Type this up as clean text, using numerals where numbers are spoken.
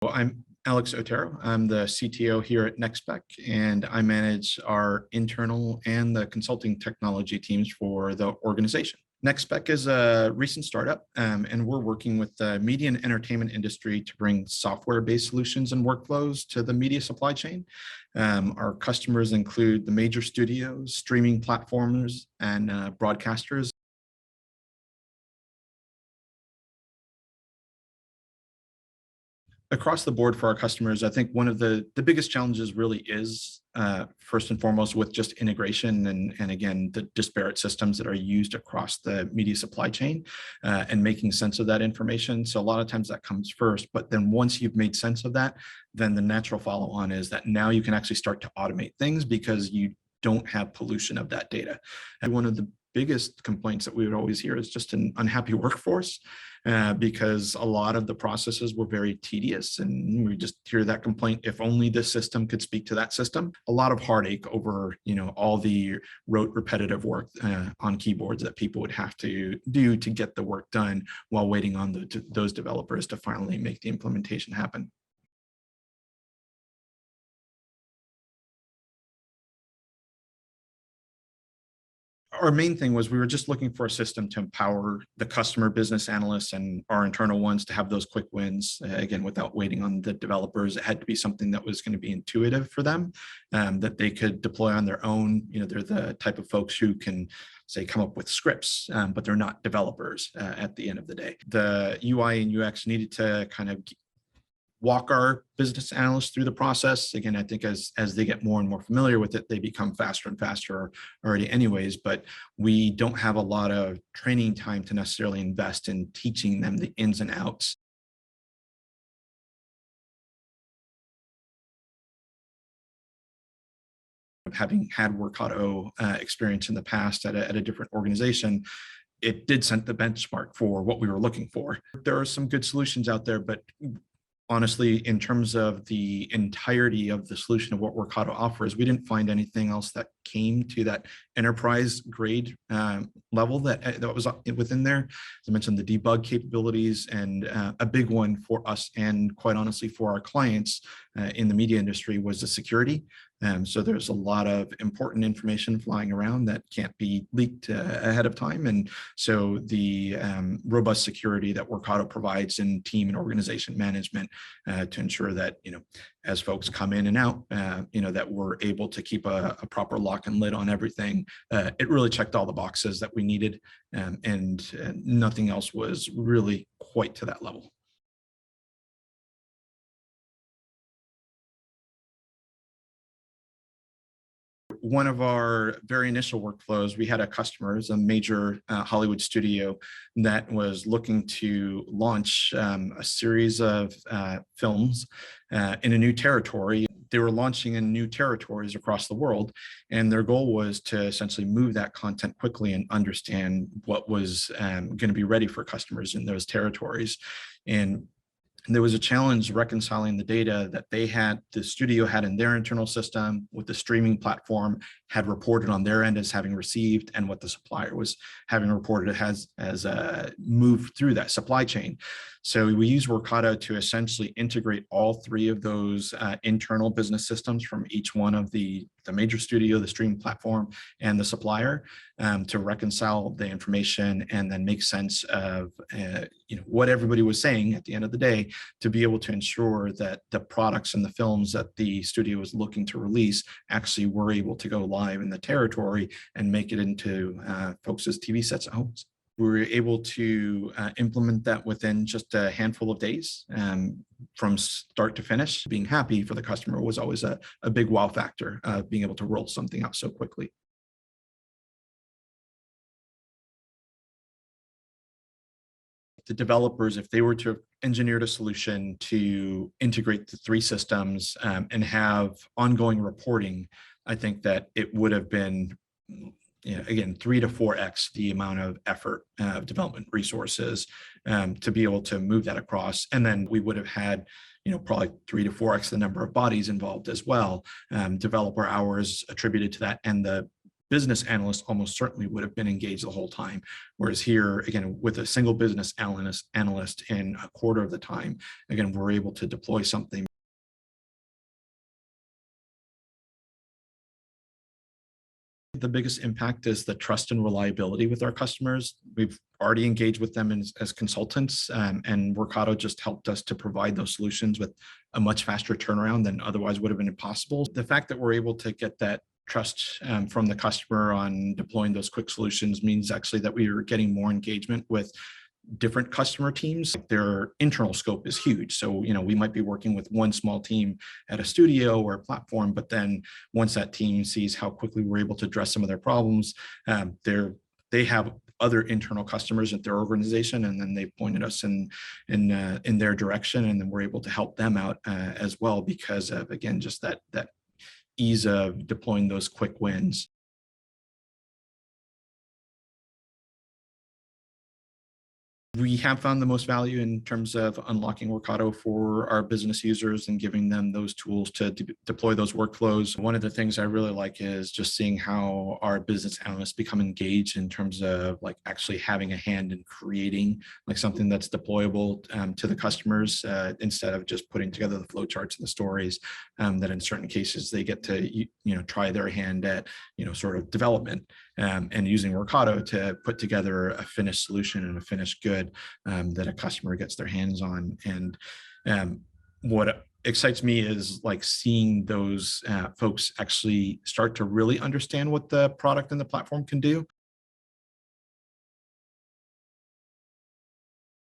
Well, I'm Alex Otero. I'm the CTO here at NexSpec, and I manage our internal and the consulting technology teams for the organization. NexSpec is a recent startup, and we're working with the media and entertainment industry to bring software-based solutions and workflows to the media supply chain. Our customers include the major studios, streaming platforms, and broadcasters. Across the board for our customers, I think one of the biggest challenges really is first and foremost with just integration and again, the disparate systems that are used across the media supply chain and making sense of that information. So a lot of times that comes first, but then once you've made sense of that, then the natural follow on is that now you can actually start to automate things because you don't have pollution of that data. And one of the biggest complaints that we would always hear is just an unhappy workforce because a lot of the processes were very tedious, and we just hear that complaint. If only this system could speak to that system. A lot of heartache over all the rote repetitive work on keyboards that people would have to do to get the work done while waiting on those developers to finally make the implementation happen. Our main thing was we were just looking for a system to empower the customer business analysts and our internal ones to have those quick wins, again, without waiting on the developers. It had to be something that was going to be intuitive for them, that they could deploy on their own. They're the type of folks who can, say, come up with scripts, but they're not developers at the end of the day. The UI and UX needed to kind of walk our business analysts through the process. Again, I think as they get more and more familiar with it, they become faster and faster already anyways, but we don't have a lot of training time to necessarily invest in teaching them the ins and outs. Having had Workato experience in the past at a different organization, it did set the benchmark for what we were looking for. There are some good solutions out there, but honestly, in terms of the entirety of the solution of what Workato offers, we didn't find anything else that came to that enterprise grade level that was within there. As I mentioned, the debug capabilities, and a big one for us and quite honestly for our clients in the media industry was the security. So there's a lot of important information flying around that can't be leaked ahead of time. And so the robust security that Workato provides in team and organization management to ensure that, as folks come in and out, that we're able to keep a proper lock and lid on everything. It really checked all the boxes that we needed, and nothing else was really quite to that level. One of our very initial workflows, we had a customer, a major Hollywood studio, that was looking to launch a series of films in a new territory. They were launching in new territories across the world, and their goal was to essentially move that content quickly and understand what was going to be ready for customers in those territories. And there was a challenge reconciling the data that the studio had in their internal system with the streaming platform had reported on their end as having received, and what the supplier was having reported as moved through that supply chain. So we use Workato to essentially integrate all three of those internal business systems from each one of the major studio, the streaming platform, and the supplier to reconcile the information and then make sense of what everybody was saying at the end of the day, to be able to ensure that the products and the films that the studio was looking to release actually were able to go live in the territory and make it into folks' TV sets at homes. We were able to implement that within just a handful of days from start to finish. Being happy for the customer was always a big wow factor, being able to roll something out so quickly. The developers, if they were to have engineered a solution to integrate the three systems and have ongoing reporting, I think that it would have been, again, 3 to 4x the amount of effort of development resources to be able to move that across. And then we would have had probably 3 to 4x the number of bodies involved as well, developer hours attributed to that, and the business analyst almost certainly would have been engaged the whole time. Whereas here, again, with a single business analyst in a quarter of the time, again, we're able to deploy something. The biggest impact is the trust and reliability with our customers. We've already engaged with them as consultants, and Workato just helped us to provide those solutions with a much faster turnaround than otherwise would have been impossible. The fact that we're able to get that trust from the customer on deploying those quick solutions means actually that we are getting more engagement with different customer teams. Their internal scope is huge. So, we might be working with one small team at a studio or a platform, but then once that team sees how quickly we're able to address some of their problems, they have other internal customers at their organization, and then they pointed us in their direction, and then we're able to help them out as well because of, again, just that ease of deploying those quick wins. We have found the most value in terms of unlocking Workato for our business users and giving them those tools to deploy those workflows. One of the things I really like is just seeing how our business analysts become engaged in terms of like actually having a hand in creating like something that's deployable to the customers instead of just putting together the flowcharts and the stories. That in certain cases they get to try their hand at sort of development and using Workato to put together a finished solution and a finished good that a customer gets their hands on. And what excites me is like seeing those folks actually start to really understand what the product and the platform can do.